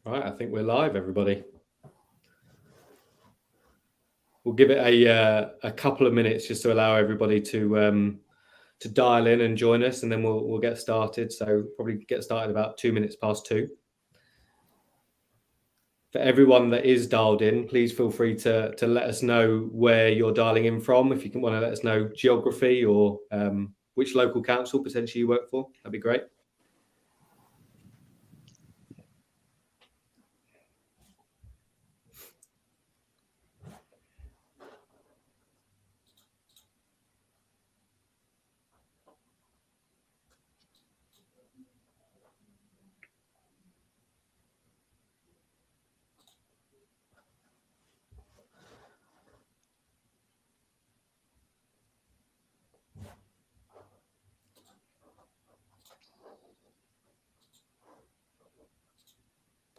Right, I think we're live, everybody. We'll give it a couple of minutes just to allow everybody to dial in and join us, and then we'll get started. So probably get started about 2 minutes past 2. For everyone that is dialed in, please feel free to let us know where you're dialing in from. If you want to let us know geography or which local council potentially you work for, that'd be great.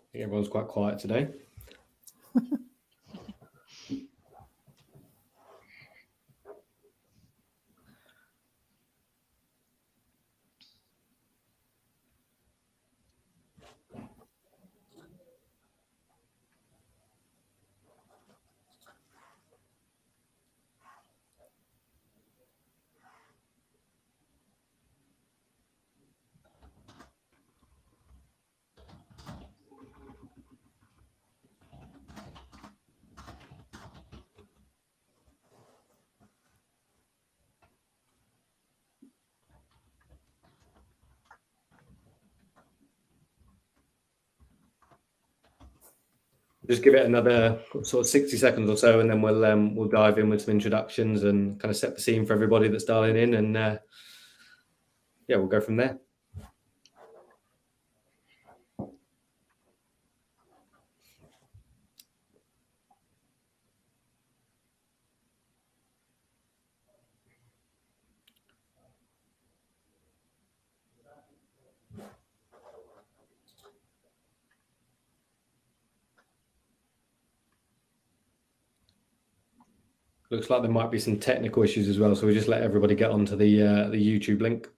I think everyone's quite quiet today. Just give it another sort of 60 seconds or so, and then we'll dive in with some introductions and kind of set the scene for everybody that's dialing in, and yeah, we'll go from there. Looks like there might be some technical issues as well, so we just let everybody get onto the YouTube link.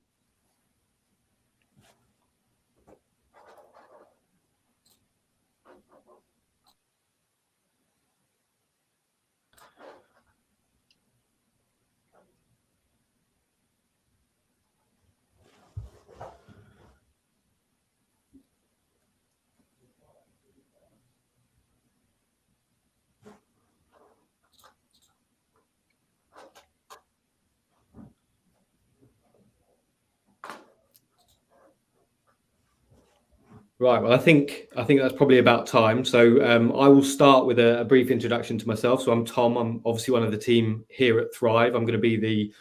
Right, well, I think that's probably about time. So I will start with a brief introduction to myself. So I'm Tom. I'm obviously one of the team here at Thrive. I'm going to be the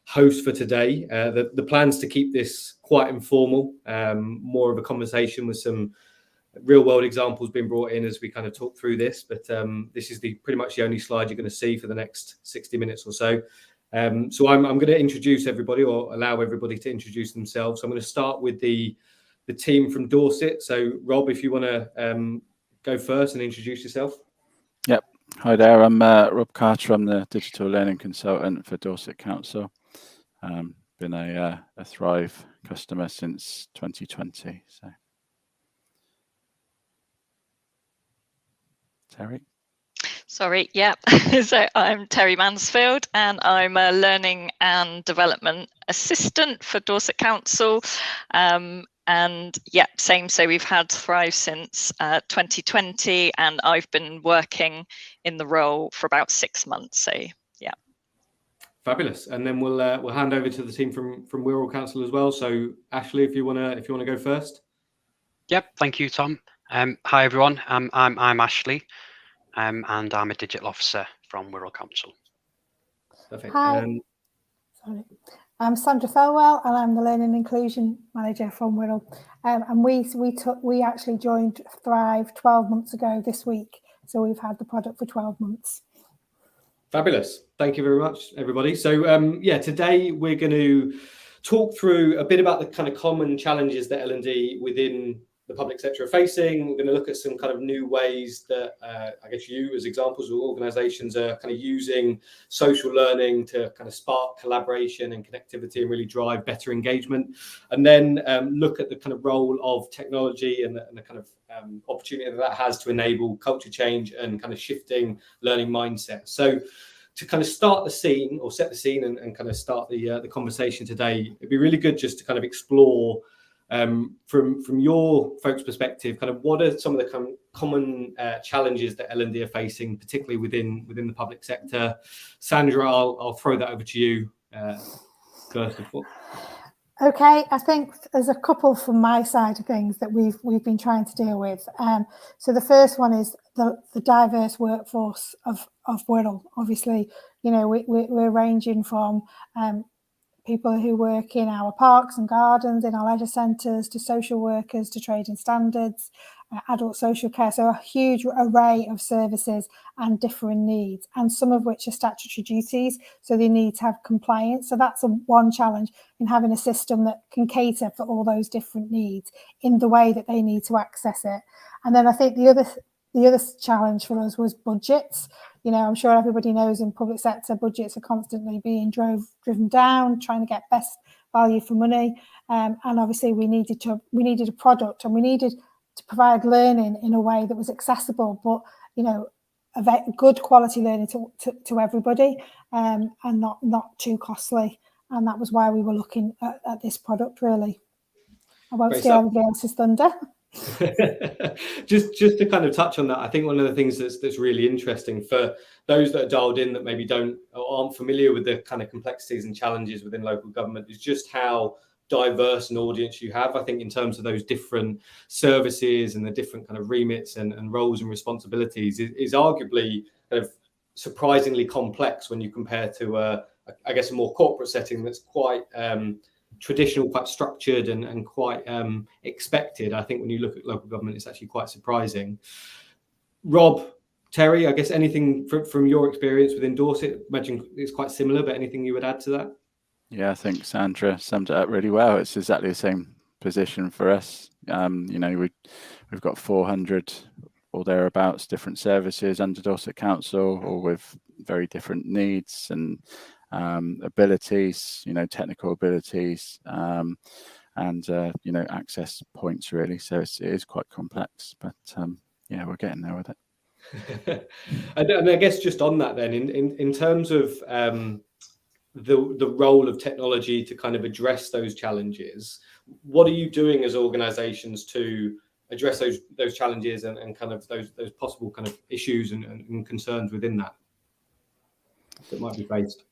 host for today. The plan's to keep this quite informal, more of a conversation with some real world examples being brought in as we kind of talk through this. But this is pretty much the only slide you're going to see for the next 60 minutes or so. So I'm going to introduce everybody, or allow everybody to introduce themselves. So I'm going to start with the team from Dorset. So Rob, if you want to go first and introduce yourself. Yep. Hi there. I'm Rob Carter. I'm the digital learning consultant for Dorset Council. Been a Thrive customer since 2020. So, Terry. Sorry, yeah. So I'm Terry Mansfield, and I'm a learning and development assistant for Dorset Council. And yeah, same. So we've had Thrive since 2020, and I've been working in the role for about 6 months. So yeah. Fabulous. And then we'll hand over to the team from Wirral Council as well. So Ashley, if you wanna go first. Yep. Thank you, Tom. Hi everyone. I'm Ashley. And I'm a digital officer from Wirral Council. Perfect. Hi. Sorry. I'm Sandra Felwell, and I'm the Learning Inclusion Manager from Wirral. And we actually joined Thrive 12 months ago this week. So we've had the product for 12 months. Fabulous. Thank you very much, everybody. So yeah, today we're going to talk through a bit about the kind of common challenges that L&D within the public sector are facing. We're going to look at some kind of new ways that I guess you, as examples of organisations, are kind of using social learning to kind of spark collaboration and connectivity and really drive better engagement. And then look at the kind of role of technology and the kind of opportunity that has to enable culture change and kind of shifting learning mindset. So to kind of start the scene, or set the scene, and kind of start the conversation today, it'd be really good just to kind of explore from your folks' perspective, kind of what are some of the common challenges that L&D are facing, particularly within the public sector. Sandra, I'll throw that over to you first of all. Okay, I think there's a couple from my side of things that we've been trying to deal with. So the first one is the diverse workforce of Wirral. Obviously, we're ranging from people who work in our parks and gardens, in our leisure centres, to social workers, to trading standards, adult social care. So a huge array of services and differing needs, and some of which are statutory duties. So they need to have compliance. So that's one challenge in having a system that can cater for all those different needs in the way that they need to access it. And then I think the other challenge for us was budgets. I'm sure everybody knows in public sector, budgets are constantly being driven down, trying to get best value for money. And obviously we needed a product, and we needed to provide learning in a way that was accessible, but, a good quality learning to everybody, and not too costly. And that was why we were looking at this product, really. I won't steal everybody else's thunder. just to kind of touch on that, I think one of the things that's really interesting for those that are dialed in that maybe aren't familiar with the kind of complexities and challenges within local government is just how diverse an audience you have. I think in terms of those different services and the different kind of remits and roles and responsibilities is arguably kind of surprisingly complex when you compare to I guess a more corporate setting that's quite traditional, quite structured, and quite expected. I think when you look at local government, it's actually quite surprising. Rob, Terry, I guess anything from your experience within Dorset, imagine it's quite similar, but anything you would add to that? Yeah, I think Sandra summed it up really well. It's exactly the same position for us. We've got 400 or thereabouts different services under Dorset Council, all with very different needs and abilities, technical abilities, and access points, really. So it is quite complex, but we're getting there with it. And I guess just on that then, in terms of the role of technology to kind of address those challenges, what are you doing as organisations to address those challenges and kind of those possible kind of issues and concerns within that might be faced?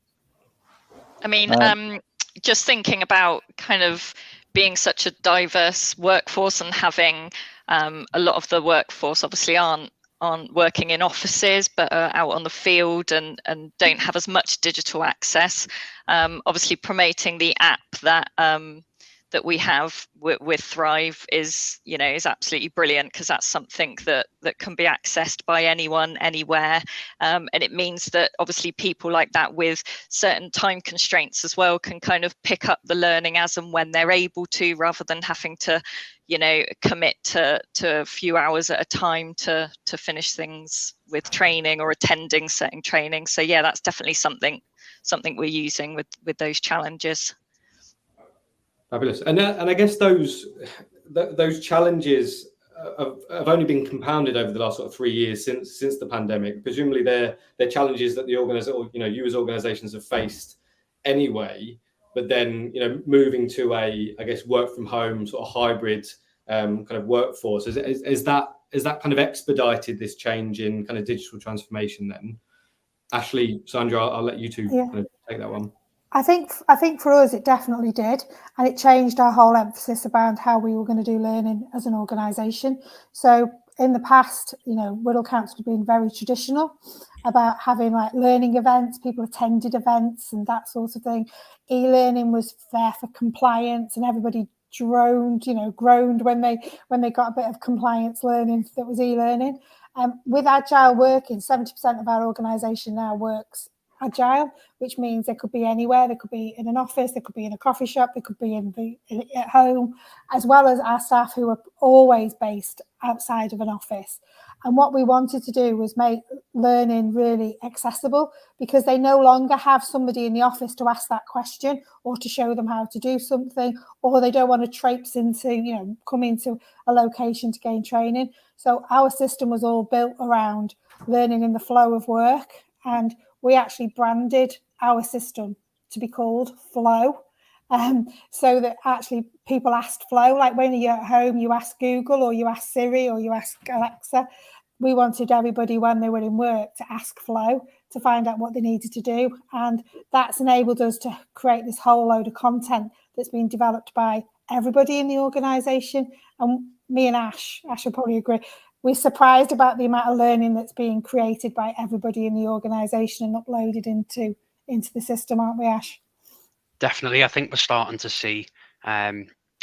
I mean, just thinking about kind of being such a diverse workforce and having a lot of the workforce obviously aren't working in offices, but are out on the field and don't have as much digital access. Obviously, promoting the app that we have with Thrive is absolutely brilliant, because that's something that can be accessed by anyone, anywhere. And it means that obviously people like that with certain time constraints as well can kind of pick up the learning as and when they're able to, rather than having to, commit to a few hours at a time to finish things with training or attending certain training. So yeah, that's definitely something we're using with those challenges. Fabulous. And I guess those challenges have only been compounded over the last sort of 3 years since the pandemic. Presumably they're challenges that you as organisations have faced anyway, but then moving to I guess work from home sort of hybrid kind of workforce, is that kind of expedited this change in kind of digital transformation then? Ashley, Sandra, I'll let you two kind of take that one. I think for us it definitely did, and it changed our whole emphasis around how we were going to do learning as an organisation. So in the past, Wirral Council had been very traditional about having like learning events, people attended events and that sort of thing. E-learning was there for compliance, and everybody groaned when they got a bit of compliance learning that was e-learning. With agile working, 70% of our organisation now works agile, which means they could be anywhere. They could be in an office, they could be in a coffee shop, they could be at home, as well as our staff who are always based outside of an office. And what we wanted to do was make learning really accessible, because they no longer have somebody in the office to ask that question or to show them how to do something, or they don't want to traipse into, come into a location to gain training. So our system was all built around learning in the flow of work, and we actually branded our system to be called Flow. So that actually people asked Flow, like when you're at home, you ask Google or you ask Siri or you ask Alexa. We wanted everybody when they were in work to ask Flow to find out what they needed to do. And that's enabled us to create this whole load of content that's been developed by everybody in the organisation. And me and Ash will probably agree, we're surprised about the amount of learning that's being created by everybody in the organisation and uploaded into the system, aren't we, Ash? Definitely. I think we're starting to see a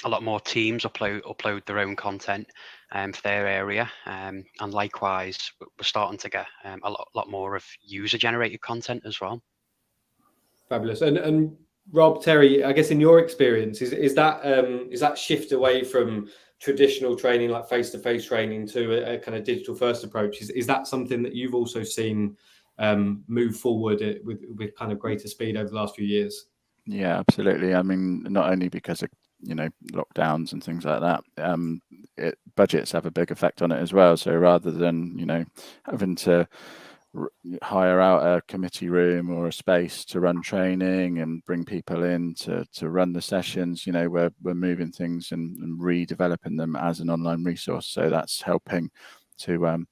lot more teams upload their own content for their area, and likewise we're starting to get a lot more of user generated content as well. Fabulous. And Rob, Terry, I guess in your experience, is that shift away from traditional training like face-to-face training to a kind of digital first approach, is that something that you've also seen move forward with kind of greater speed over the last few years? Yeah, absolutely. I mean, not only because of lockdowns and things like that, budgets have a big effect on it as well. So rather than having to hire out a committee room or a space to run training and bring people in to run the sessions, we're moving things and redeveloping them as an online resource. So that's helping to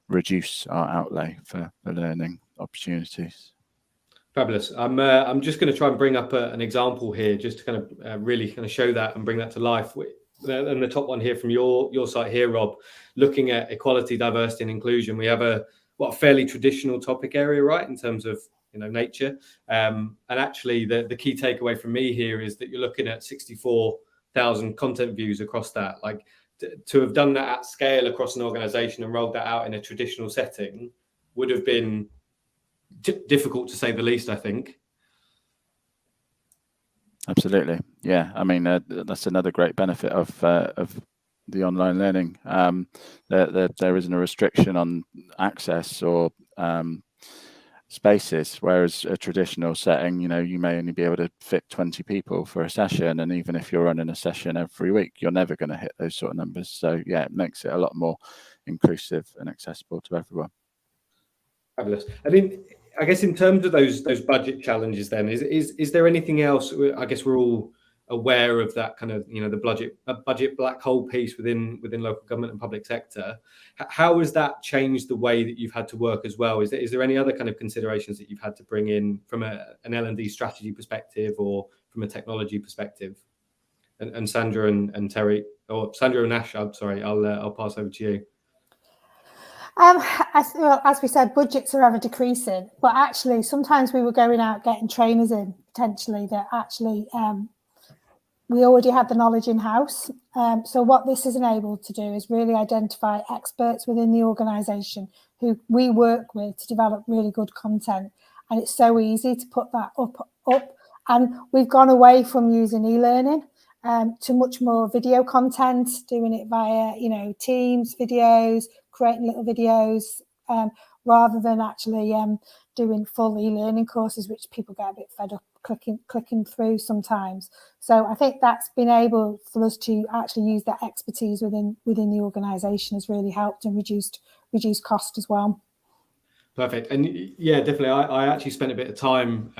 reduce our outlay for learning opportunities. Fabulous. I'm just going to try and bring up an example here, just to kind of really kind of show that and bring that to life. And the top one here from your site here, Rob, looking at equality, diversity, and inclusion. We have a fairly traditional topic area, right, in terms of nature. And actually, the key takeaway from me here is that you're looking at 64,000 content views across that. Like to have done that at scale across an organisation and rolled that out in a traditional setting would have been difficult to say the least, I think. Absolutely, yeah. I mean, that's another great benefit of the online learning. There isn't a restriction on access or spaces, whereas a traditional setting, you may only be able to fit 20 people for a session, and even if you're running a session every week, you're never going to hit those sort of numbers. So yeah, it makes it a lot more inclusive and accessible to everyone. Fabulous. I mean, I guess in terms of those budget challenges, then is there anything else? I guess we're all aware of that kind of the budget black hole piece within local government and public sector. How has that changed the way that you've had to work as well? Is there any other kind of considerations that you've had to bring in from an L&D strategy perspective or from a technology perspective? And Sandra and Terry, or Sandra and Ash, I'm sorry, I'll pass over to you. As we said, budgets are ever decreasing, but actually sometimes we were going out getting trainers in potentially that actually we already had the knowledge in-house. So what this has enabled to do is really identify experts within the organisation who we work with to develop really good content. And it's so easy to put that up. And we've gone away from using e-learning to much more video content, doing it via, Teams videos, creating little videos, rather than actually doing full e-learning courses, which people get a bit fed up clicking through sometimes. So I think that's been able for us to actually use that expertise within the organisation has really helped and reduced cost as well. Perfect. And yeah, definitely. I actually spent a bit of time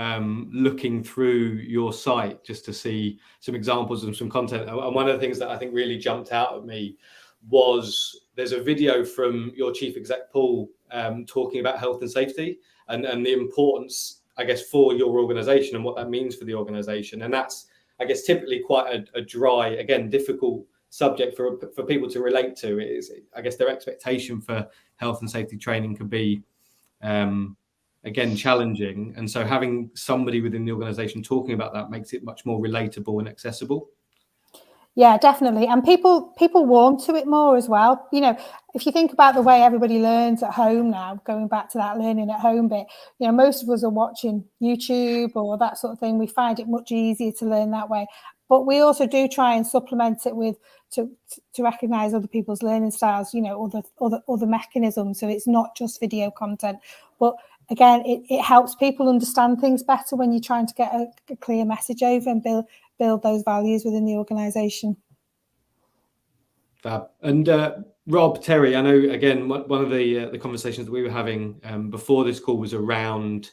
looking through your site just to see some examples and some content. And one of the things that I think really jumped out at me was there's a video from your chief exec, Paul, talking about health and safety and the importance, I guess, for your organisation and what that means for the organisation. And that's, I guess, typically quite a dry, again, difficult subject for people to relate to. It is, I guess, their expectation for health and safety training can be, again, challenging. And so having somebody within the organisation talking about that makes it much more relatable and accessible. Yeah, definitely. And people warm to it more as well. You know, if you think about the way everybody learns at home now, going back to that learning at home bit, you know, most of us are watching YouTube or that sort of thing. We find it much easier to learn that way. But we also do try and supplement it with to recognize other people's learning styles, you know, other mechanisms. So it's not just video content. But again, it helps people understand things better when you're trying to get a clear message over and build those values within the organisation. Fab. And Rob, Terry, I know, again, one of the conversations that we were having before this call was around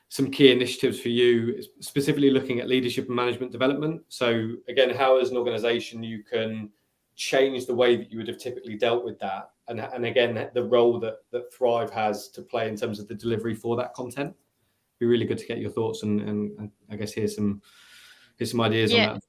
some key initiatives for you, specifically looking at leadership and management development. So again, how as an organisation you can change the way that you would have typically dealt with that, and again, the role that Thrive has to play in terms of the delivery for that content. It'd be really good to get your thoughts and I guess here's some ideas on that.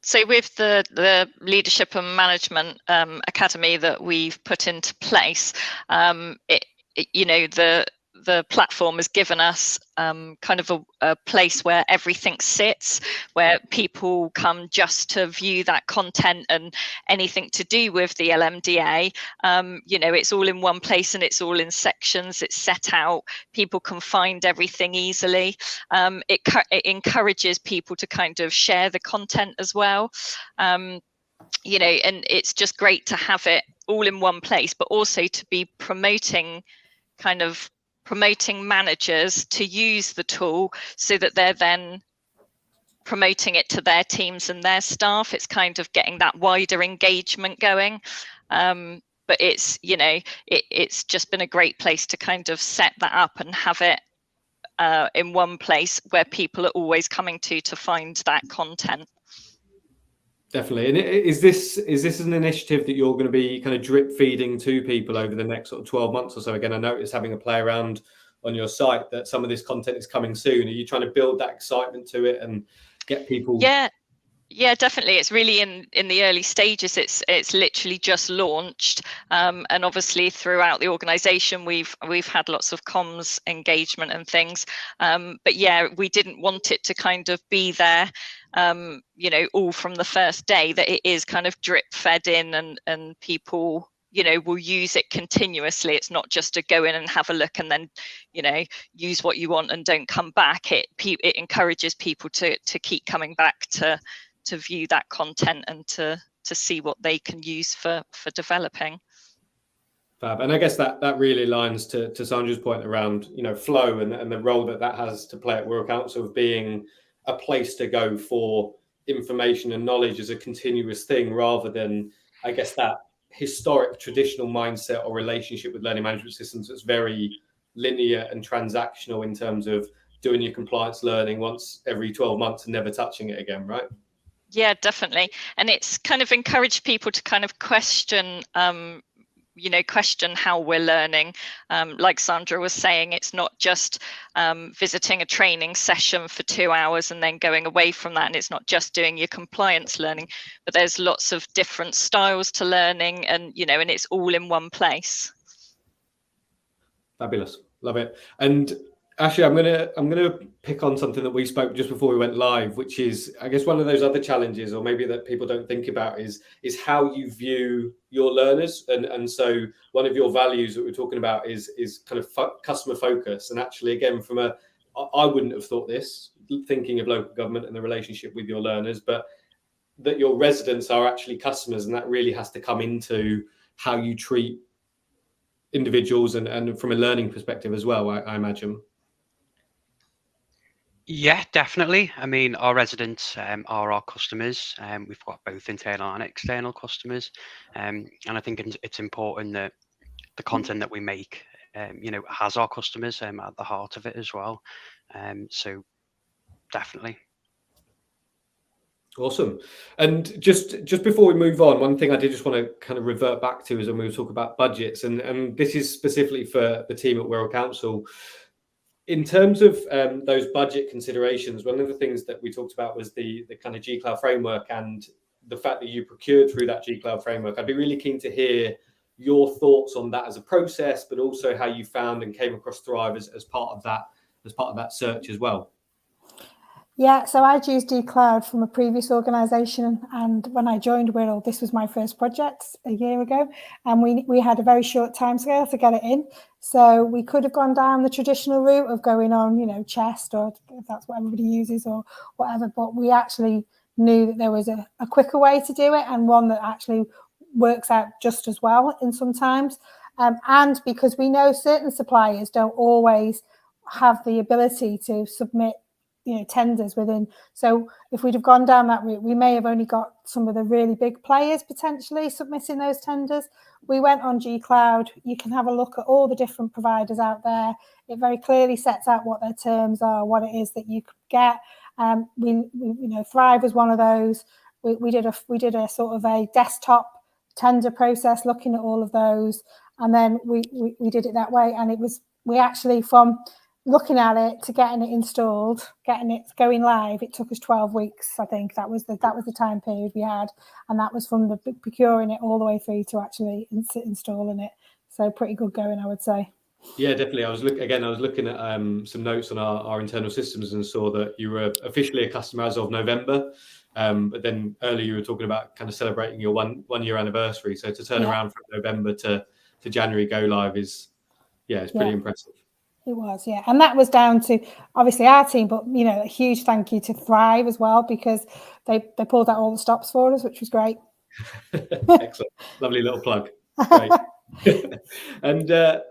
So with the leadership and management academy that we've put into place, you know, the platform has given us kind of a place where everything sits, where people come just to view that content and anything to do with the LMDA. You know, it's all in one place and it's all in sections. It's set out. People can find everything easily. It encourages people to kind of share the content as well. You know, and it's just great to have it all in one place, but also to be promoting managers to use the tool so that they're then promoting it to their teams and their staff. It's kind of getting that wider engagement going. But it's, you know, it's just been a great place to kind of set that up and have it in one place where people are always coming to find that content. Definitely. And is this an initiative that you're going to be kind of drip feeding to people over the next sort of 12 months or so? Again, I noticed having a play around on your site that some of this content is coming soon. Are you trying to build that excitement to it and get people? Yeah, definitely. It's really in the early stages. It's literally just launched, and obviously throughout the organisation we've had lots of comms engagement and things. But yeah, we didn't want it to kind of be there, you know, all from the first day. That it is kind of drip fed in, and people, you know, will use it continuously. It's not just to go in and have a look and then, you know, use what you want and don't come back. It encourages people to keep coming back to view that content and to see what they can use for developing. Fab. And I guess that really aligns to Sandra's point around, you know, flow and the role that has to play at Wirral Council of being a place to go for information and knowledge as a continuous thing, rather than, I guess, that historic traditional mindset or relationship with learning management systems that's very linear and transactional in terms of doing your compliance learning once every 12 months and never touching it again, right? Yeah, definitely. And it's kind of encouraged people to kind of question, you know, question how we're learning. Like Sandra was saying, it's not just visiting a training session for 2 hours and then going away from that. And it's not just doing your compliance learning, but there's lots of different styles to learning, and, you know, and it's all in one place. Fabulous. Love it. And actually, I'm gonna pick on something that we spoke just before we went live, which is, I guess, one of those other challenges, or maybe that people don't think about, is how you view your learners. And so one of your values that we're talking about is kind of customer focus. And actually, again, I wouldn't have thought this, thinking of local government and the relationship with your learners, but that your residents are actually customers, and that really has to come into how you treat individuals and from a learning perspective as well, I imagine. Yeah, definitely. I mean, our residents are our customers. We've got both internal and external customers, and I think it's important that the content that we make, you know, has our customers at the heart of it as well. So definitely. Awesome. And just before we move on, one thing I did just want to kind of revert back to is when we talk about budgets, and this is specifically for the team at Wirral Council. In terms of those budget considerations, one of the things that we talked about was the kind of G-Cloud framework and the fact that you procured through that G-Cloud framework. I'd be really keen to hear your thoughts on that as a process, but also how you found and came across Thrive as part of that search as well. Yeah, so I'd used dCloud from a previous organisation, and when I joined Wirral, this was my first project a year ago, and we had a very short timescale to get it in. So we could have gone down the traditional route of going on, you know, Chest, or if that's what everybody uses or whatever, but we actually knew that there was a quicker way to do it, and one that actually works out just as well in sometimes. And because we know certain suppliers don't always have the ability to submit, you know, tenders within. So if we'd have gone down that route, we may have only got some of the really big players potentially submitting those tenders. We went on gCloud. You can have a look at all the different providers out there. It very clearly sets out what their terms are, what it is that you could get. We you know, Thrive was one of those. We did a sort of a desktop tender process looking at all of those, and then we did it that way. And it was, we actually, from looking at it to getting it installed, getting it going live, it took us 12 weeks. I think that was the time period we had, and that was from the procuring it all the way through to actually installing it. So pretty good going, I would say. Yeah, definitely. I was looking at some notes on our internal systems and saw that you were officially a customer as of November. But then earlier you were talking about kind of celebrating your one year anniversary. So to turn around from November to January go live is, it's pretty impressive. It was, yeah. And that was down to obviously our team, but, you know, a huge thank you to Thrive as well, because they pulled out all the stops for us, which was great. Excellent. Lovely little plug. Great. And no,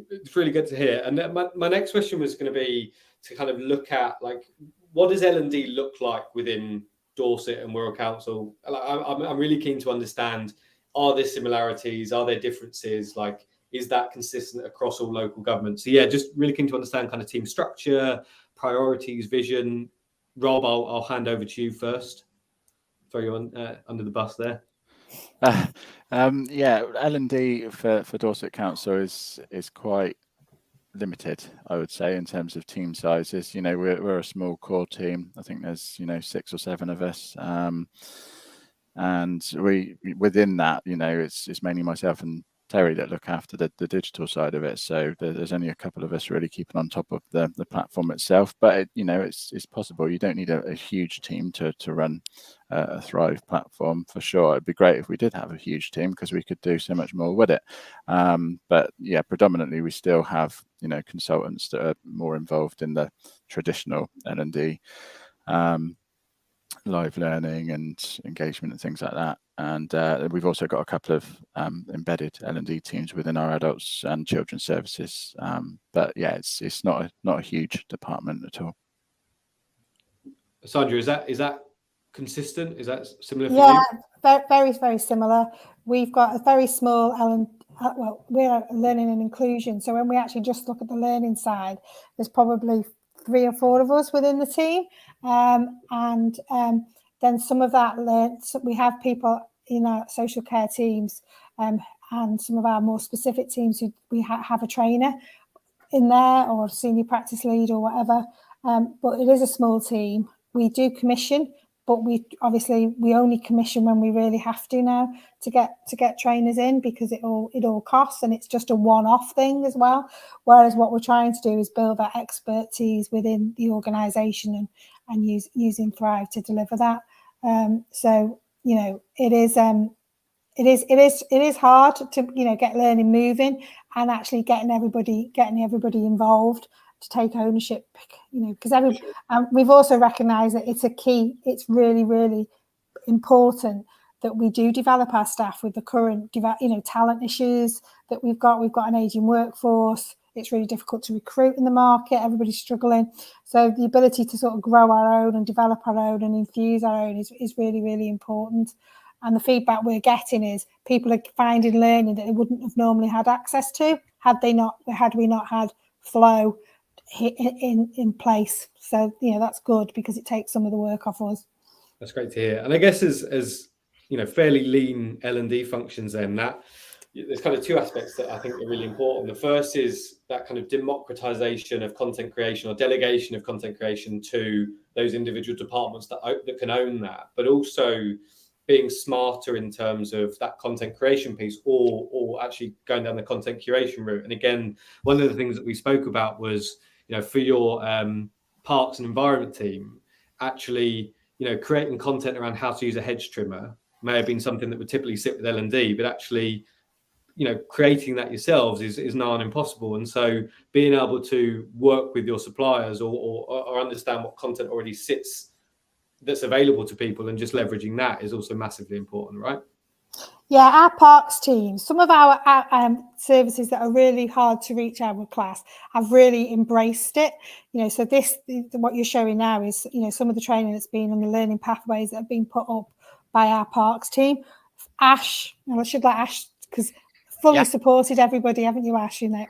it's really good to hear. And my next question was going to be to kind of look at, like, what does L&D look like within Dorset and Wirral Council? I'm really keen to understand, are there similarities? Are there differences? Like, is that consistent across all local governments? So yeah, just really keen to understand kind of team structure, priorities, vision. Rob, I'll hand over to you first. Throw you on under the bus there. Yeah, L&D for Dorset Council is quite limited, I would say, in terms of team sizes. You know, we're a small core team. I think there's, you know, 6 or 7 of us, and we within that, you know, it's mainly myself and Terry that look after the digital side of it. So there's only a couple of us really keeping on top of the platform itself. But you know, it's possible. You don't need a huge team to run a Thrive platform, for sure. It'd be great if we did have a huge team, because we could do so much more with it. But yeah, predominantly we still have, you know, consultants that are more involved in the traditional L&D, live learning and engagement and things like that. And we've also got a couple of embedded L&D teams within our adults and children's services. But yeah, it's not a huge department at all. Sandra, is that consistent? Is that similar for you? Yeah, very, very similar. We've got a very small we're learning and inclusion. So when we actually just look at the learning side, there's probably 3 or 4 of us within the team. Then some of that we have people in our social care teams, and some of our more specific teams who we have a trainer in there, or a senior practice lead or whatever. But it is a small team. We do commission, but we only commission when we really have to now to get trainers in, because it all costs, and it's just a one-off thing as well. Whereas what we're trying to do is build that expertise within the organisation and using Thrive to deliver that. So, you know, it is hard to, you know, get learning moving and actually getting everybody involved to take ownership, you know, because we've also recognised that it's really, really important that we do develop our staff with the current, you know, talent issues that we've got. We've got an ageing workforce. It's really difficult to recruit in the market. Everybody's struggling. So the ability to sort of grow our own and develop our own and infuse our own is really, really important. And the feedback we're getting is people are finding learning that they wouldn't have normally had access to had we not had Flow in place. So, you know, that's good, because it takes some of the work off us. That's great to hear. And I guess as you know, fairly lean L&D functions, then there's kind of 2 aspects that I think are really important. The first is that kind of democratization of content creation, or delegation of content creation to those individual departments that can own that, but also being smarter in terms of that content creation piece, or actually going down the content curation route. And again, one of the things that we spoke about was, you know, for your parks and environment team, actually, creating content around how to use a hedge trimmer may have been something that would typically sit with L&D, but actually, creating that yourselves is nigh on impossible. And so being able to work with your suppliers or understand what content already sits that's available to people and just leveraging that is also massively important, right? Yeah, our parks team, some of our services that are really hard to reach our class have really embraced it. So what you're showing now is, some of the training that's been on the learning pathways that have been put up by our parks team. Ash, I should let Ash, because fully supported everybody, haven't you, Ash, in it?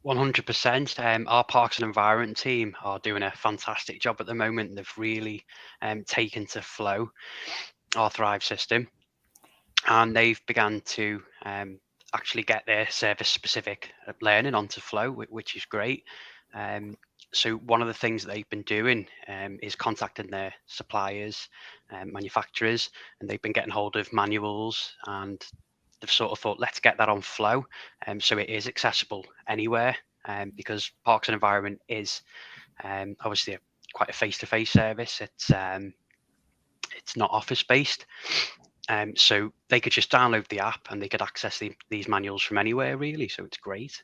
100%. Our Parks and Environment team are doing a fantastic job at the moment. They've really taken to Flow, our Thrive system, and they've begun to actually get their service-specific learning onto Flow, which is great. So one of the things that they've been doing is contacting their suppliers, manufacturers, and they've been getting hold of manuals, and they've sort of thought, let's get that on Flow, so it is accessible anywhere, because Parks and Environment is obviously quite a face-to-face service. It's not office-based, so they could just download the app and they could access these manuals from anywhere, really. So it's great.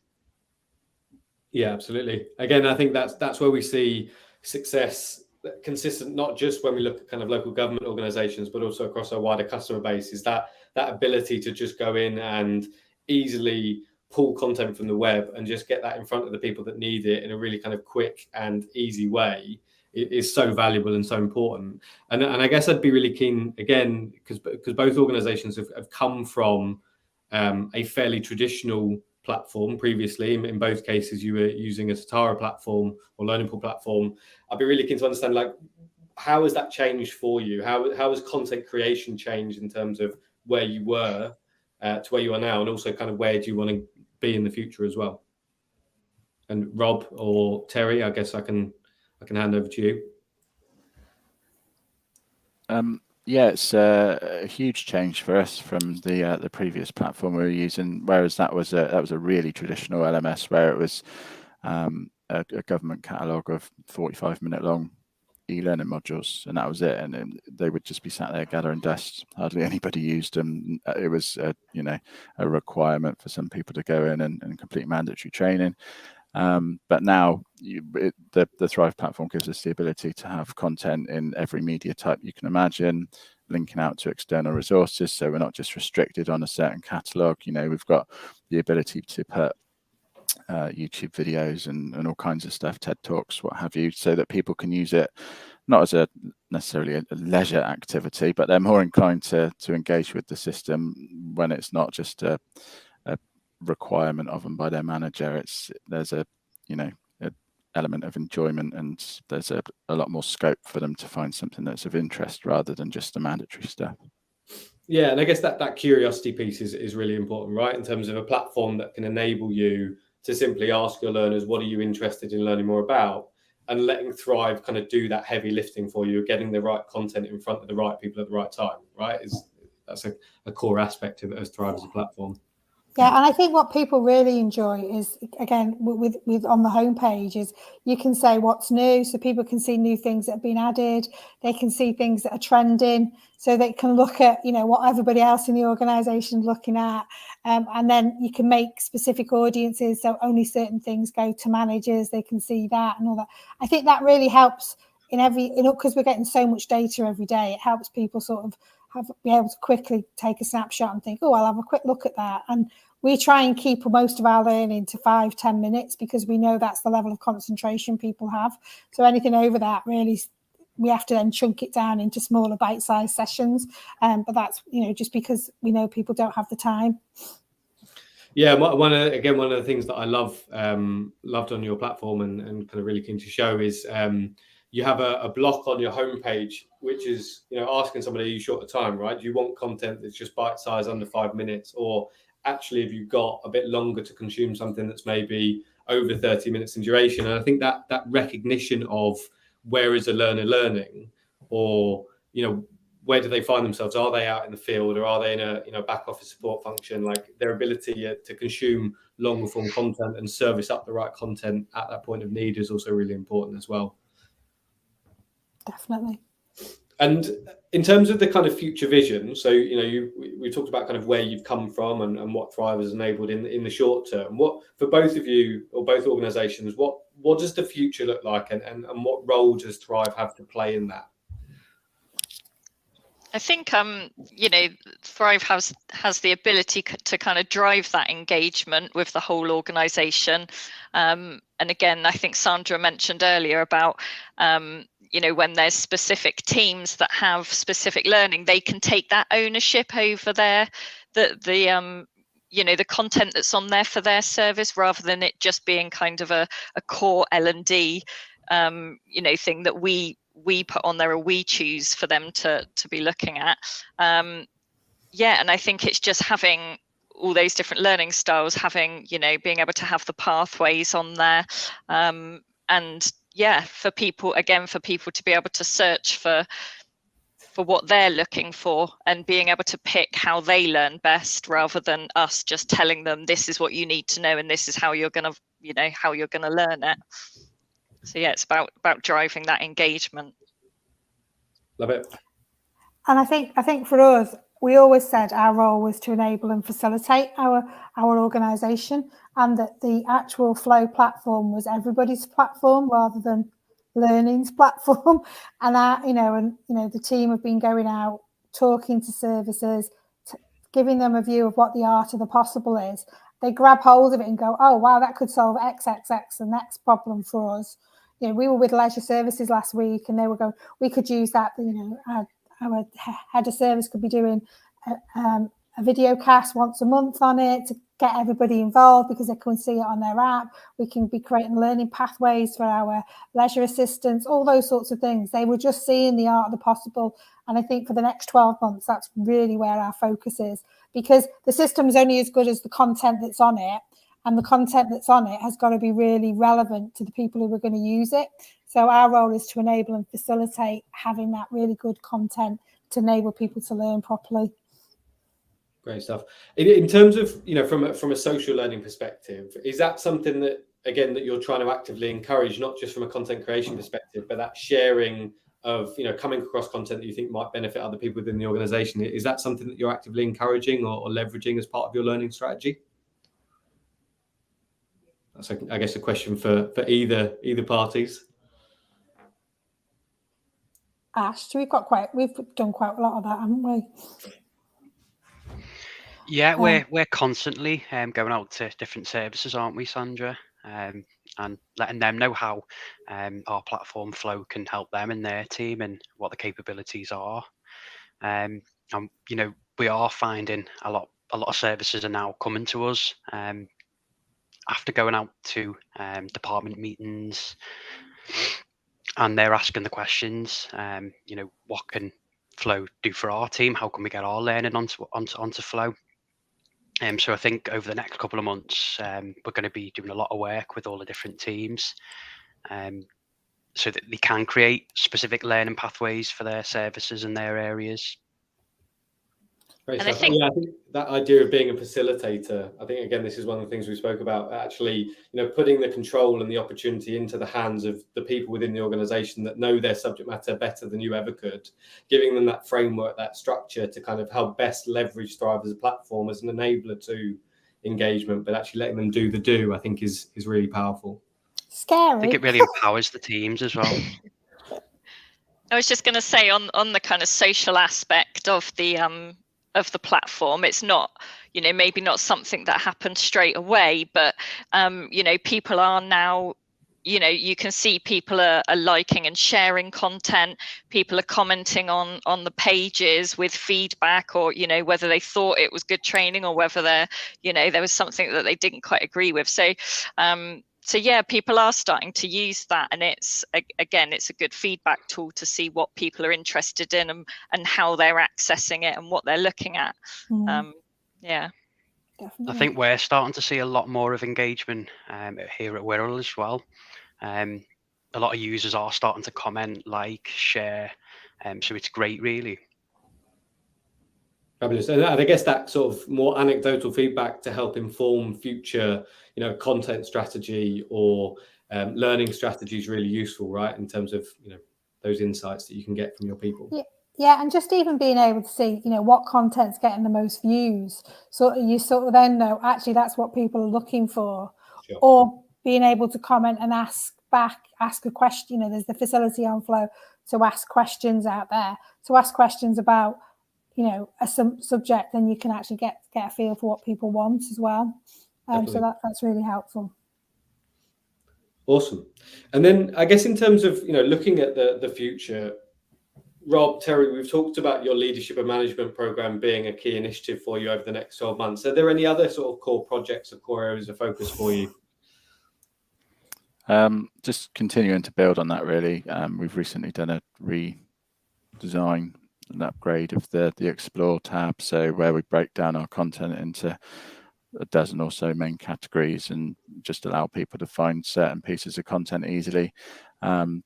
Yeah, absolutely. Again, I think that's where we see success consistent, not just when we look at kind of local government organizations, but also across our wider customer base, is that ability to just go in and easily pull content from the web and just get that in front of the people that need it in a really kind of quick and easy way. It is so valuable and so important. And I guess I'd be really keen, again, because both organizations have come from a fairly traditional platform previously. In both cases, you were using a Tatara platform or Learning Pool platform. I'd be really keen to understand, like, how has that changed for you? How has content creation changed in terms of where you were to where you are now, and also kind of where do you want to be in the future as well? And Rob or Terry, I guess I can hand over to you. Yeah, it's a huge change for us from the previous platform we were using. Whereas that was a really traditional LMS where it was a government catalogue of 45-minute long e-learning modules, and that was it. And they would just be sat there gathering dust. Hardly anybody used them. It was a requirement for some people to go in and complete mandatory training. But now the Thrive platform gives us the ability to have content in every media type you can imagine, linking out to external resources. So we're not just restricted on a certain catalogue. We've got the ability to put YouTube videos and all kinds of stuff, TED Talks, what have you, so that people can use it not as necessarily a leisure activity, but they're more inclined to engage with the system when it's not just a requirement of them by their manager. There's an element of enjoyment, and there's a lot more scope for them to find something that's of interest rather than just the mandatory stuff. Yeah, and I guess that curiosity piece is really important, right? In terms of a platform that can enable you to simply ask your learners, what are you interested in learning more about? And letting Thrive kind of do that heavy lifting for you, getting the right content in front of the right people at the right time, right? That's a core aspect of it as Thrive as a platform. Yeah, and I think what people really enjoy is, again, with on the homepage, is you can say what's new, so people can see new things that have been added. They can see things that are trending, so they can look at what everybody else in the organisation is looking at, and then you can make specific audiences, so only certain things go to managers. They can see that and all that. I think that really helps because we're getting so much data every day. It helps people sort of be able to quickly take a snapshot and think, oh, I'll have a quick look at that. And we try and keep most of our learning to 5-10 minutes because we know that's the level of concentration people have. So anything over that, really, we have to then chunk it down into smaller bite-sized sessions. But that's, just because we know people don't have the time. Yeah, one of the things that I loved on your platform and kind of really keen to show is you have a block on your homepage, which is, asking somebody, are you short of time, right? Do you want content that's just bite-sized under 5 minutes? Or actually, have you got a bit longer to consume something that's maybe over 30 minutes in duration? And I think that recognition of where is a learner learning, or, where do they find themselves? Are they out in the field, or are they in a back office support function? Like, their ability to consume longer form content and service up the right content at that point of need is also really important as well. Definitely. And in terms of the kind of future vision, so we talked about kind of where you've come from and what Thrive has enabled in the short term. What, for both of you or both organisations, what does the future look like, and what role does Thrive have to play in that? I think Thrive has the ability to kind of drive that engagement with the whole organisation. And again, I think Sandra mentioned earlier about when there's specific teams that have specific learning, they can take that ownership over the content that's on there for their service, rather than it just being kind of a core L&D thing that we put on there, or we choose for them to be looking at. And I think it's just having all those different learning styles, having being able to have the pathways on there, and for people to be able to search for what they're looking for, and being able to pick how they learn best, rather than us just telling them this is what you need to know and this is how you're gonna learn it. So it's about driving that engagement. Love it. And I think for us, we always said our role was to enable and facilitate our organisation, and that the actual Flow platform was everybody's platform rather than learning's platform. And the team have been going out, talking to services, giving them a view of what the art of the possible is. They grab hold of it and go, oh wow, that could solve X, the next problem for us. We were with Leisure Services last week, and they were going, we could use that. Our head of service could be doing a video cast once a month on it to get everybody involved, because they can see it on their app. We can be creating learning pathways for our leisure assistants, all those sorts of things. They were just seeing the art of the possible. And I think for the next 12 months, that's really where our focus is, because the system is only as good as the content that's on it. And the content that's on it has got to be really relevant to the people who are going to use it. So our role is to enable and facilitate having that really good content to enable people to learn properly. Great stuff. In terms of, from a social learning perspective, is that something that, again, that you're trying to actively encourage, not just from a content creation perspective, but that sharing of, coming across content that you think might benefit other people within the organisation? Is that something that you're actively encouraging or leveraging as part of your learning strategy? That's, I guess, a question for either parties. Ash, we've done quite a lot of that, haven't we? Yeah, we're constantly going out to different services, aren't we, Sandra? And letting them know how our platform Flow can help them and their team, and what the capabilities are. And we are finding a lot of services are now coming to us after going out to department meetings, and they're asking the questions. What can Flow do for our team? How can we get our learning onto Flow? So I think over the next couple of months, we're going to be doing a lot of work with all the different teams, so that they can create specific learning pathways for their services and their areas. Great stuff. I think that idea of being a facilitator, I think, again, this is one of the things we spoke about, actually, putting the control and the opportunity into the hands of the people within the organisation that know their subject matter better than you ever could, giving them that framework, that structure to kind of help best leverage Thrive as a platform, as an enabler to engagement, but actually letting them do the do, I think is really powerful. Scary. I think it really empowers the teams as well. I was just going to say on the kind of social aspect of the platform, it's not, maybe not something that happened straight away, but people are now, you can see people are liking and sharing content. People are commenting on the pages with feedback, or whether they thought it was good training, or whether there was something that they didn't quite agree with. So yeah, people are starting to use that, and it's a good feedback tool to see what people are interested in, and how they're accessing it and what they're looking at. Yeah, definitely. I think we're starting to see a lot more of engagement here at Wirral as well. A lot of users are starting to comment, like, share, so it's great, really. Fabulous. And I guess that sort of more anecdotal feedback to help inform future, content strategy or learning strategy is really useful, right? In terms of, those insights that you can get from your people. Yeah, and just even being able to see, what content's getting the most views. So you sort of then know, actually, that's what people are looking for. Sure. Or being able to comment and ask a question. There's the facility on Flow to ask questions out there, to ask questions about, a subject, then you can actually get a feel for what people want as well. So that's really helpful. Awesome. And then I guess in terms of, looking at the future, Rob, Terry, we've talked about your leadership and management program being a key initiative for you over the next 12 months. Are there any other sort of core projects or core areas of focus for you? Just continuing to build on that, really. We've recently done a redesign and upgrade of the Explore tab, so where we break down our content into a dozen or so main categories and just allow people to find certain pieces of content easily.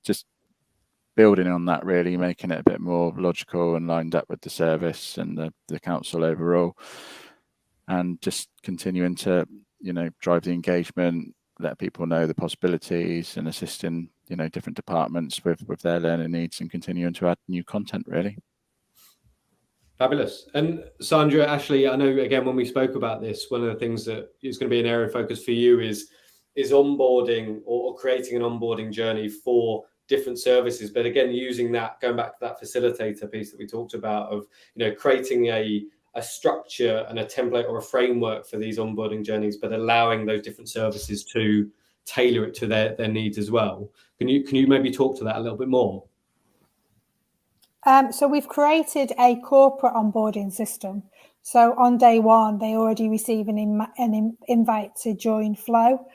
Just building on that, really, making it a bit more logical and lined up with the service and the council overall, and just continuing to drive the engagement, let people know the possibilities, and assisting different departments with their learning needs, and continuing to add new content, really. Fabulous. And Sandra, Ashley, I know again when we spoke about this, one of the things that is going to be an area of focus for you is onboarding or creating an onboarding journey for different services. But again, using that, going back to that facilitator piece that we talked about of creating a structure and a template or a framework for these onboarding journeys, but allowing those different services to tailor it to their needs as well. Can you maybe talk to that a little bit more? So we've created a corporate onboarding system. So on day one, they already receive an invite to join Flow.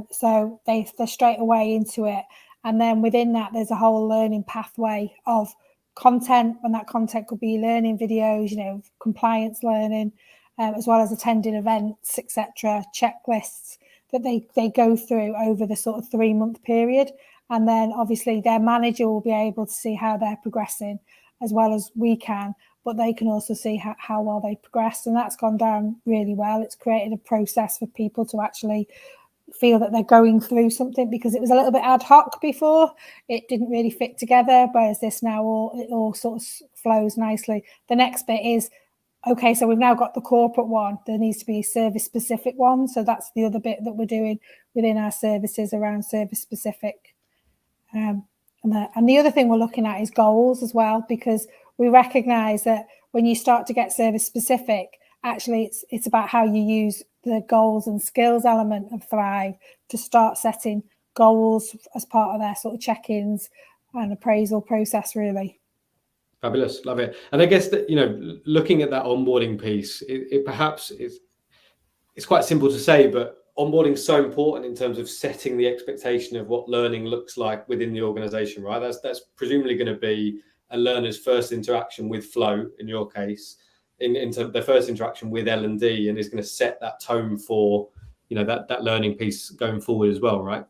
So they're straight away into it. And then within that, there's a whole learning pathway of content, and that content could be learning videos, compliance learning, as well as attending events, etc., checklists that they go through over the sort of 3-month period. And then obviously their manager will be able to see how they're progressing as well as we can, but they can also see how well they progress. And that's gone down really well. It's created a process for people to actually feel that they're going through something, because it was a little bit ad hoc before. It didn't really fit together, whereas this now it all sort of flows nicely. The next bit is, okay, so we've now got the corporate one. There needs to be a service specific one. So that's the other bit that we're doing within our services around service specific. And the other thing we're looking at is goals as well, because we recognise that when you start to get service specific, actually it's about how you use the goals and skills element of Thrive to start setting goals as part of their sort of check-ins and appraisal process, really. Fabulous, love it. And I guess that looking at that onboarding piece, it perhaps it's quite simple to say, but onboarding is so important in terms of setting the expectation of what learning looks like within the organisation, right? That's presumably going to be a learner's first interaction with Flow, in your case, into their first interaction with L&D, and is going to set that tone for that learning piece going forward as well, right?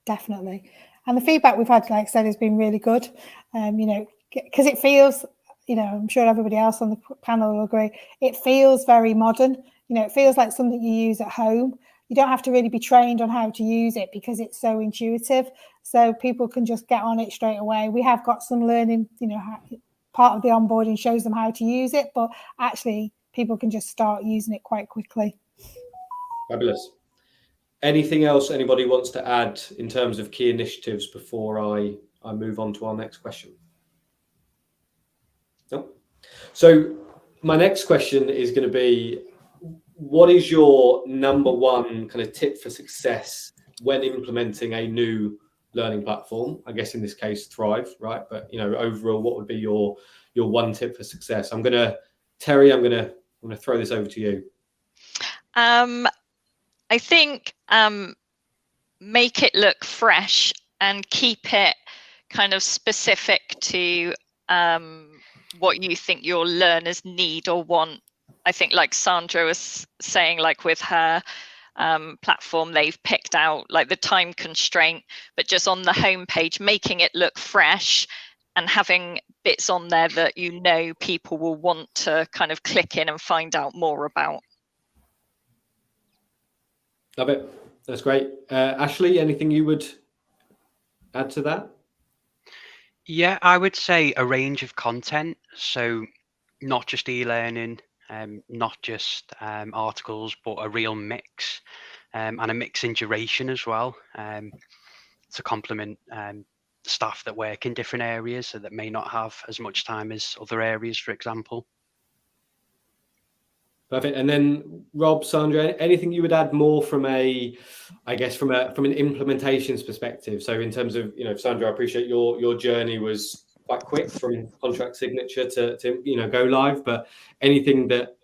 Definitely. And the feedback we've had, like I said, has been really good. Because it feels, I'm sure everybody else on the panel will agree, it feels very modern. It feels like something you use at home. You don't have to really be trained on how to use it because it's so intuitive. So people can just get on it straight away. We have got some learning, part of the onboarding shows them how to use it, but actually people can just start using it quite quickly. Fabulous. Anything else anybody wants to add in terms of key initiatives before I move on to our next question? No? So my next question is going to be, what is your number one kind of tip for success when implementing a new learning platform? I guess in this case, Thrive, right? But overall, what would be your one tip for success? Terry, I'm gonna throw this over to you. I think make it look fresh and keep it kind of specific to what you think your learners need or want. I think, like Sandra was saying, like with her platform, they've picked out like the time constraint, but just on the homepage, making it look fresh and having bits on there that people will want to kind of click in and find out more about. Love it. That's great. Ashley, anything you would add to that? Yeah, I would say a range of content. So not just e-learning, not just articles, but a real mix, and a mix in duration as well, to complement staff that work in different areas so that may not have as much time as other areas, for example. Perfect. And then Rob, Sandra, anything you would add more from a, I guess, from an implementations perspective? So in terms of, Sandra, I appreciate your journey was quite quick from contract signature to go live, but anything that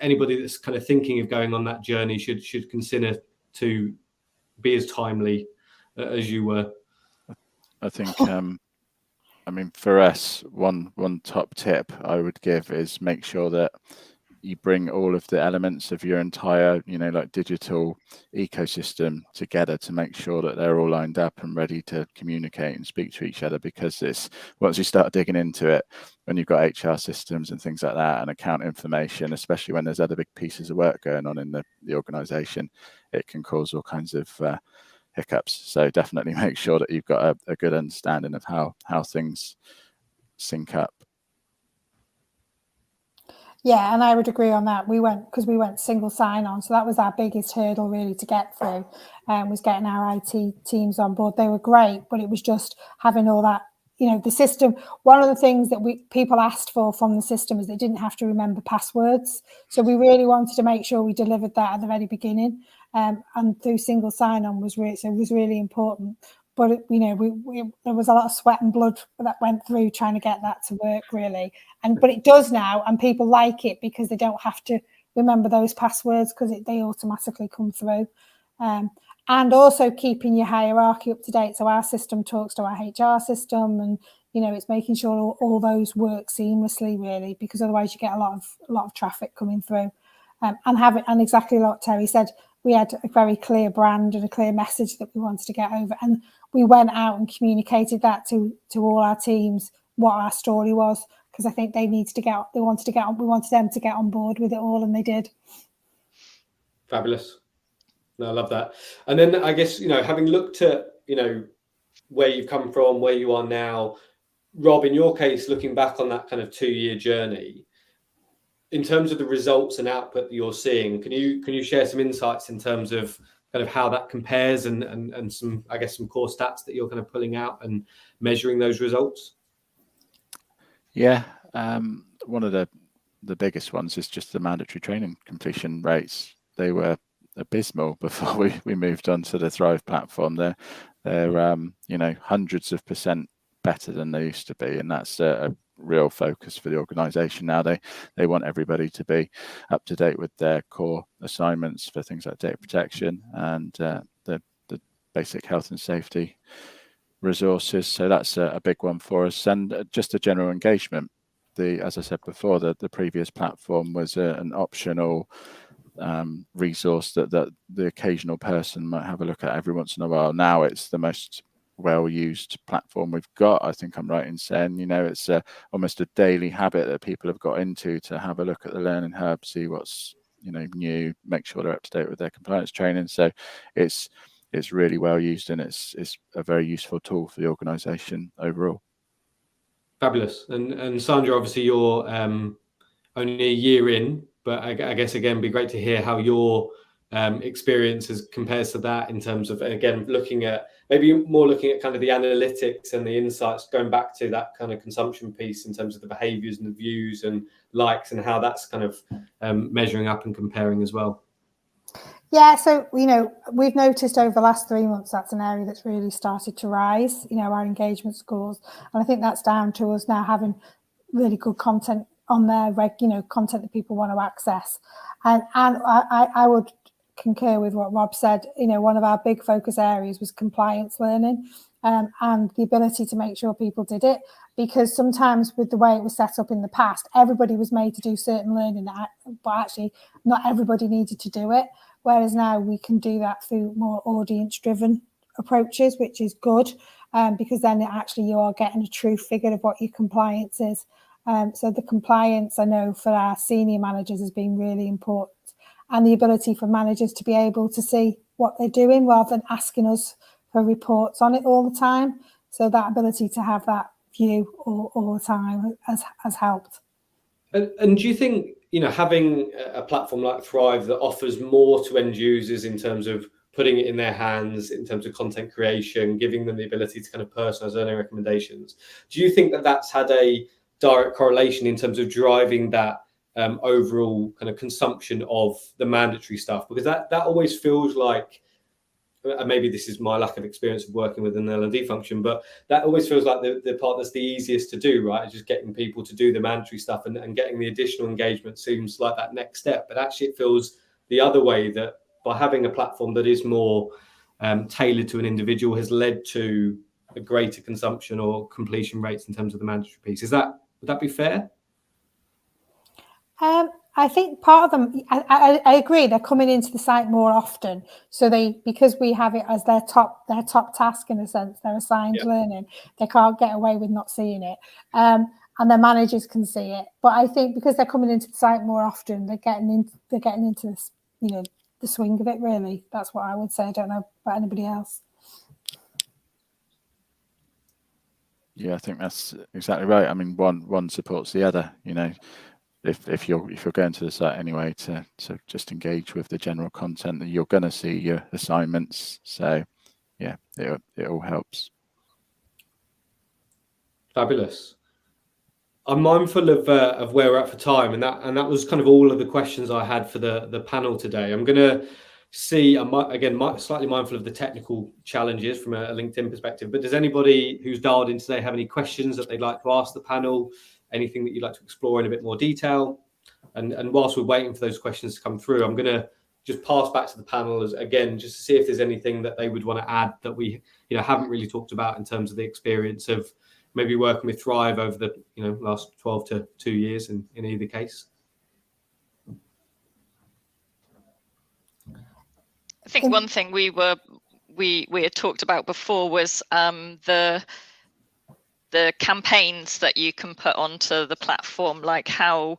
anybody that's kind of thinking of going on that journey should consider to be as timely as you were? I think, I mean, for us, one top tip I would give is make sure that you bring all of the elements of your entire, like digital ecosystem together to make sure that they're all lined up and ready to communicate and speak to each other. Because it's, once you start digging into it, when you've got HR systems and things like that and account information, especially when there's other big pieces of work going on in the organization, it can cause all kinds of hiccups. So definitely make sure that you've got a good understanding of how things sync up. Yeah, and I would agree on that. We went single sign-on, so that was our biggest hurdle really to get through, was getting our IT teams on board. They were great, but it was just having all that, the system. One of the things that people asked for from the system is they didn't have to remember passwords. So we really wanted to make sure we delivered that at the very beginning, and through single sign-on was really important. But there was a lot of sweat and blood that went through trying to get that to work really. But it does now, and people like it because they don't have to remember those passwords because they automatically come through. And also keeping your hierarchy up to date. So our system talks to our HR system, and it's making sure all those work seamlessly really, because otherwise you get a lot of traffic coming through. And exactly like Terry said, we had a very clear brand and a clear message that we wanted to get over, and we went out and communicated that to all our teams what our story was, because I think we wanted them to get on board with it all, and they did. Fabulous. No, I love that. And then I guess, having looked at, where you've come from, where you are now, Rob, in your case, looking back on that kind of 2-year journey, in terms of the results and output that you're seeing, can you share some insights in terms of kind of how that compares and some, I guess, some core stats that you're kind of pulling out and measuring those results? Yeah, one of the biggest ones is just the mandatory training completion rates. They were abysmal before we moved on to the Thrive platform. They're hundreds of % better than they used to be, and that's a real focus for the organization now. They want everybody to be up to date with their core assignments for things like data protection and the basic health and safety resources. So that's a big one for us, and just a general engagement. As I said before, the previous platform was an optional resource that the occasional person might have a look at every once in a while. Now it's the most well-used platform we've got. I think I'm right in saying, it's almost a daily habit that people have got into to have a look at the Learning Hub, see what's new, make sure they're up to date with their compliance training. So it's really well used, and it's a very useful tool for the organisation overall. Fabulous. And Sandra, obviously you're only a year in, but I guess again, it'd be great to hear how your experiences compares to that in terms of, again, looking at kind of the analytics and the insights, going back to that kind of consumption piece in terms of the behaviors and the views and likes, and how that's kind of measuring up and comparing as well. Yeah, so we've noticed over the last 3 months that's an area that's really started to rise, our engagement scores, and I think that's down to us now having really good content on there, content that people want to access, and I would concur with what Rob said. One of our big focus areas was compliance learning, and the ability to make sure people did it, because sometimes with the way it was set up in the past, everybody was made to do certain learning, but actually not everybody needed to do it. Whereas now we can do that through more audience-driven approaches, which is good, because then you are getting a true figure of what your compliance is. So the compliance, I know, for our senior managers has been really important, and the ability for managers to be able to see what they're doing rather than asking us for reports on it all the time. So that ability to have that view all the time has helped. And do you think, having a platform like Thrive that offers more to end users in terms of putting it in their hands, in terms of content creation, giving them the ability to kind of personalize learning recommendations, do you think that that's had a direct correlation in terms of driving that overall kind of consumption of the mandatory stuff? Because that always feels like, and maybe this is my lack of experience of working with an L&D function, but that always feels like the part that's the easiest to do, right? Just getting people to do the mandatory stuff, and getting the additional engagement seems like that next step. But actually it feels the other way, that by having a platform that is more tailored to an individual has led to a greater consumption or completion rates in terms of the mandatory piece. Would that be fair? I think part of them, I agree, they're coming into the site more often. So because we have it as their top task, in a sense, their assigned learning, they can't get away with not seeing it. And their managers can see it. But I think because they're coming into the site more often, they're getting into this, the swing of it, really. That's what I would say. I don't know about anybody else. Yeah, I think that's exactly right. I mean, one supports the other, If you're going to the site anyway to just engage with the general content, that you're going to see your assignments. So yeah, it all helps. Fabulous. I'm mindful of where we're at for time, and that was kind of all of the questions I had for the panel today. I'm going to see, slightly mindful of the technical challenges from a LinkedIn perspective, but does anybody who's dialed in today have any questions that they'd like to ask the panel? Anything that you'd like to explore in a bit more detail? And whilst we're waiting for those questions to come through, I'm going to just pass back to the panel again, just to see if there's anything that they would want to add that we haven't really talked about in terms of the experience of maybe working with Thrive over the last 12 to 2 years in either case. I think one thing we had talked about before was the campaigns that you can put onto the platform, like how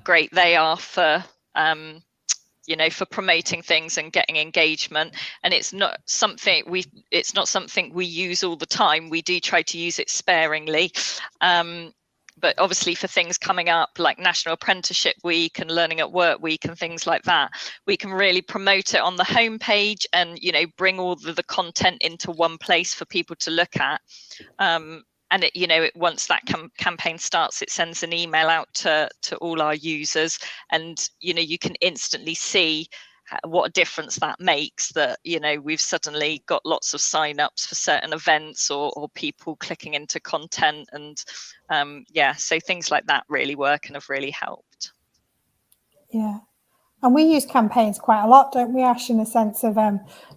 great they are for for promoting things and getting engagement. And it's not something we use all the time. We do try to use it sparingly. But obviously for things coming up like National Apprenticeship Week and Learning at Work Week and things like that, we can really promote it on the homepage and bring all the content into one place for people to look at. And once that campaign starts, it sends an email out to all our users, and you can instantly see what a difference that makes. That we've suddenly got lots of sign-ups for certain events, or people clicking into content, and so things like that really work and have really helped. Yeah. And we use campaigns quite a lot, don't we, Ash, in a sense of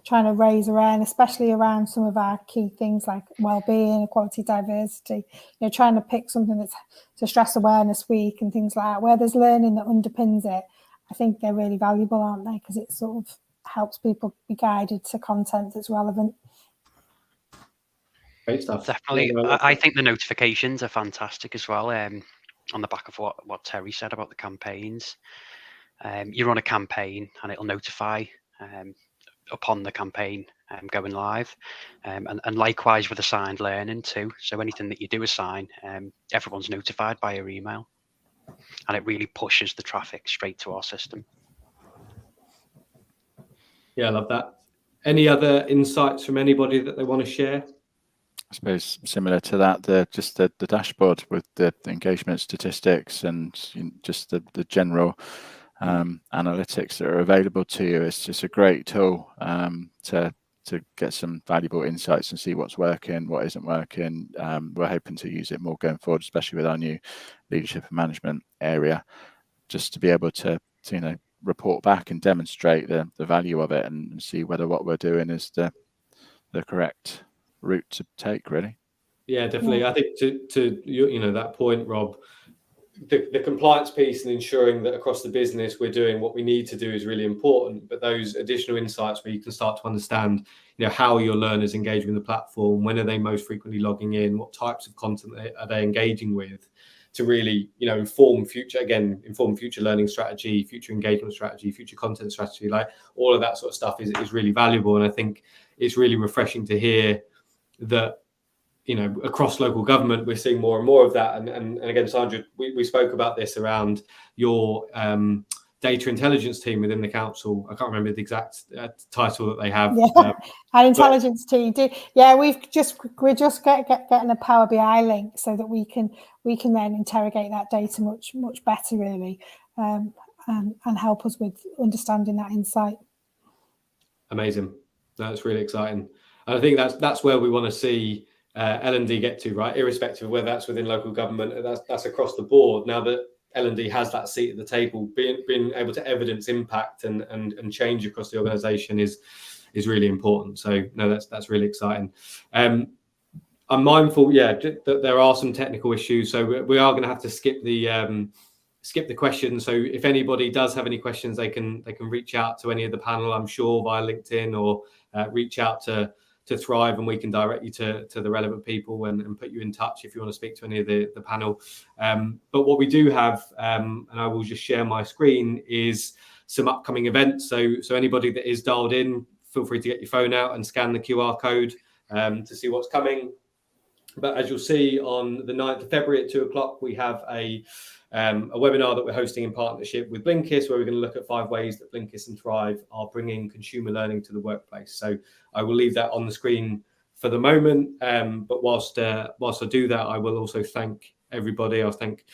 trying to raise awareness, especially around some of our key things like wellbeing, equality, diversity, trying to pick something that's to Stress Awareness Week and things like that, where there's learning that underpins it. I think they're really valuable, aren't they? Because it sort of helps people be guided to content that's relevant. Great stuff. Definitely. I think the notifications are fantastic as well, on the back of what Terry said about the campaigns. You're on a campaign and it'll notify upon the campaign going live, and likewise with assigned learning too. So anything that you do assign, everyone's notified by your email, and it really pushes the traffic straight to our system. Yeah, I love that. Any other insights from anybody that they want to share? I suppose similar to that, the dashboard with the engagement statistics and just the general analytics that are available to you. It's just a great tool to get some valuable insights and see what's working, what isn't working. We're hoping to use it more going forward, especially with our new leadership and management area, just to be able to report back and demonstrate the value of it and see whether what we're doing is the correct route to take, really. Yeah, definitely. Yeah. I think to that point, Rob, the compliance piece and ensuring that across the business we're doing what we need to do is really important. But those additional insights where you can start to understand, how your learners engage with the platform, when are they most frequently logging in, what types of content are they engaging with, to really, inform future learning strategy, future engagement strategy, future content strategy, like all of that sort of stuff is really valuable. And I think it's really refreshing to hear that across local government, we're seeing more and more of that. And again, Sandra, we spoke about this around your data intelligence team within the council. I can't remember the exact title that they have. Yeah, an intelligence team. Yeah, we're just getting a Power BI link so that we can then interrogate that data much better, really, and help us with understanding that insight. Amazing. That's really exciting. And I think that's where we want to see L&D get to, right? Irrespective of whether that's within local government, that's across the board. Now that L&D has that seat at the table, being able to evidence impact and change across the organisation is really important. So no, that's really exciting. I'm mindful, that there are some technical issues, so we are going to have to skip the questions. So if anybody does have any questions, they can reach out to any of the panel, I'm sure, via LinkedIn, or reach out to Thrive, and we can direct you to the relevant people and put you in touch if you want to speak to any of the panel. But what we do have, and I will just share my screen, is some upcoming events. So anybody that is dialed in, feel free to get your phone out and scan the QR code to see what's coming. But as you'll see, on the 9th of February at 2:00, we have a webinar that we're hosting in partnership with Blinkist, where we're going to look at 5 ways that Blinkist and Thrive are bringing consumer learning to the workplace. So I will leave that on the screen for the moment. But whilst I do that, I will also thank everybody. I'll thank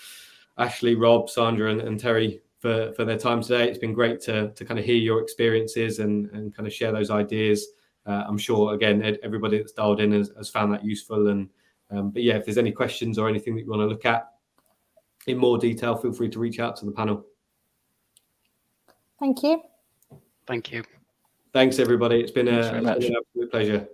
Ashley, Rob, Sandra, and Terry for their time today. It's been great to kind of hear your experiences and kind of share those ideas. I'm sure, again, everybody that's dialed in has found that useful. But yeah, if there's any questions or anything that you want to look at in more detail, feel free to reach out to the panel. Thank you. Thank you. Thanks, everybody. It's been an Thanks very much. absolute pleasure.